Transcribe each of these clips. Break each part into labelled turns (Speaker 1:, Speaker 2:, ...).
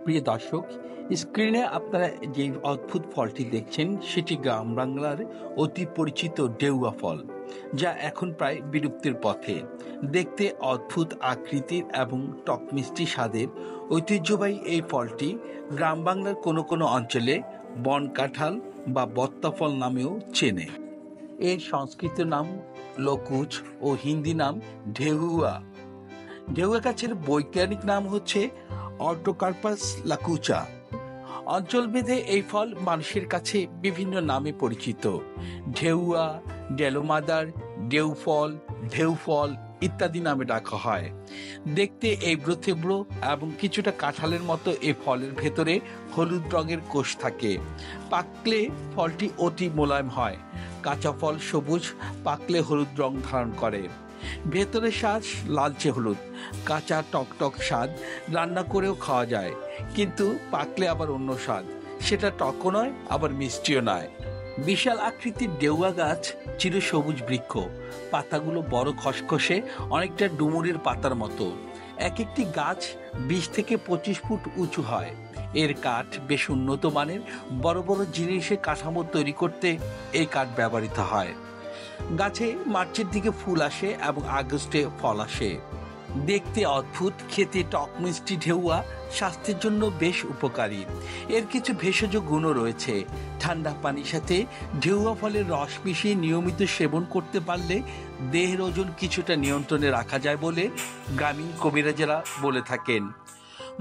Speaker 1: প্রিয় দর্শক, স্ক্রিনে আপনারা যে অদ্ভুত ফলটি দেখছেন সেটি গ্রাম বাংলার অতি পরিচিত ডেউয়া ফল, যা এখন প্রায় বিলুপ্তির পথে। দেখতে অদ্ভুত আকৃতির এবং টক মিষ্টি স্বাদের ঐতিহ্যবাহী এই ফলটি গ্রাম বাংলার কোনো কোনো অঞ্চলে বন কাঁঠাল বা বত্তা ফল নামেও চেনে। এর সংস্কৃত নাম লকুচ ও হিন্দি নাম ঢেউয়া। ঢেউয়া গাছের বৈজ্ঞানিক নাম হচ্ছে অর্টোকার্পাস লাকুচা। অঞ্চলভেদে এই ফল মানুষের কাছে বিভিন্ন নামে পরিচিত: ঢেউয়া, ডেলোমাদার, ডেউ ফল, ঢেউ ফল ইত্যাদি নামে ডাকা হয়। দেখতে এবড়ো থেবড়ো এবং কিছুটা কাঁঠালের মতো এই ফলের ভেতরে হলুদ রঙের কোষ থাকে। পাকলে ফলটি অতি মোলায়েম হয়। কাঁচা ফল সবুজ, পাকলে হলুদ রং ধারণ করে। ভেতরে স্বাদ লালচে হলুদ, কাঁচা টকটক স্বাদ, রান্না করেও খাওয়া যায়। কিন্তু পাকলে আবার অন্য স্বাদ, সেটা টকও নয় আবার মিষ্টিও নয়। বিশাল আকৃতির ডেউয়া গাছ চিরসবুজ বৃক্ষ, পাতাগুলো বড় খসখসে, অনেকটা ডুমুরের পাতার মতো। এক একটি গাছ 20 থেকে 25 ফুট উঁচু হয়। এর কাঠ বেশ উন্নত মানের। বড় বড় জিনিসের কাঠামো তৈরি করতে এই কাঠ ব্যবহৃত হয়। গাছে মার্চের দিকে ফুল আসে এবং আগস্টে ফল আসে। দেখতে অদ্ভুত, খেতে টক মিষ্টি ঢেউয়া স্বাস্থ্যের জন্য বেশ উপকারী। এর কিছু ভেষজ গুণও রয়েছে। ঠান্ডা পানির সাথে ঢেউয়া ফলের রস মিশিয়ে নিয়মিত সেবন করতে পারলে দেহের ওজন কিছুটা নিয়ন্ত্রণে রাখা যায় বলে গ্রামীণ কবিরাজেরা বলে থাকেন।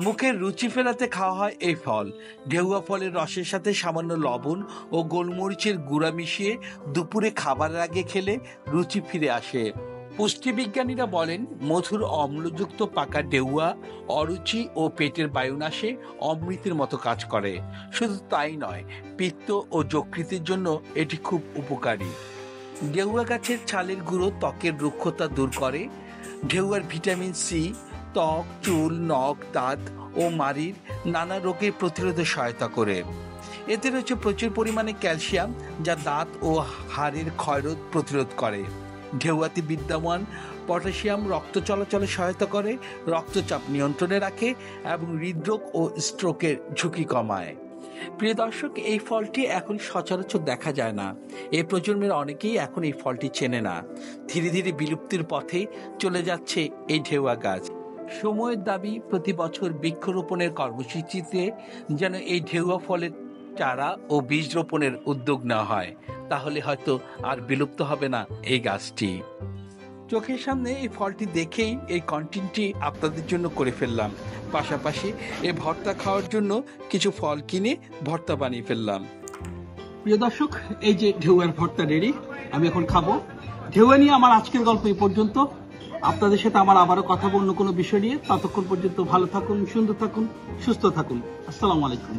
Speaker 1: মুখের রুচি ফেরাতে খাওয়া হয় এই ফল। ঢেউয়া ফলের রসের সাথে সামান্য লবণ ও গোলমরিচের গুঁড়া মিশিয়ে দুপুরে খাবারের আগে খেলে রুচি ফিরে আসে। পুষ্টিবিজ্ঞানীরা বলেন, মধুর অম্লযুক্ত পাকা ডেউয়া অরুচি ও পেটের বায়ুনাশে অমৃতের মতো কাজ করে। শুধু তাই নয়, পিত্ত ও যকৃতের জন্য এটি খুব উপকারী। ডেউয়া গাছের ছালের গুঁড়ো ত্বকের রুক্ষতা দূর করে। ঢেউয়ার ভিটামিন সি ত্বক, চুল, নখ, দাঁত ও মাড়ির নানা রোগের প্রতিরোধে সহায়তা করে। এতে রয়েছে প্রচুর পরিমাণে ক্যালসিয়াম, যা দাঁত ও হাড়ের ক্ষয়রোধ প্রতিরোধ করে। ঢেউয়াতে বিদ্যমান পটাশিয়াম রক্ত চলাচলে সহায়তা করে, রক্তচাপ নিয়ন্ত্রণে রাখে এবং হৃদরোগ ও স্ট্রোকের ঝুঁকি কমায়। প্রিয় দর্শক, এই ফলটি এখন সচরাচর দেখা যায় না। এই প্রজন্মের অনেকেই এখন এই ফলটি চেনে না। ধীরে ধীরে বিলুপ্তির পথে চলে যাচ্ছে এই ঢেউয়া গাছ। সময়ের দাবি, প্রতি বছর বৃক্ষরোপণের কর্মসূচিতে যেন এই ঢেউয়া ফলের চারা ও বীজ রোপণের উদ্যোগ নেওয়া হয়। তাহলে হয়তো আর বিলুপ্ত হবে না এই গাছটি। চোখের সামনে এই ফলটি দেখেই এই কন্টেন্টটি আপনাদের জন্য করে ফেললাম। পাশাপাশি এই ভর্তা খাওয়ার জন্য কিছু ফল কিনে ভর্তা বানিয়ে ফেললাম। প্রিয় দর্শক, এই যে ঢেউয়ার ভর্তা রেডি, আমি এখন খাবো। ঢেউয়া নিয়ে আমার আজকের গল্প এই পর্যন্ত। আপনাদের সাথে আমার আবারও কথা বলবো অন্য কোনো বিষয় নিয়ে। ততক্ষণ পর্যন্ত ভালো থাকুন, সুন্দর থাকুন, সুস্থ থাকুন। আসসালামু আলাইকুম।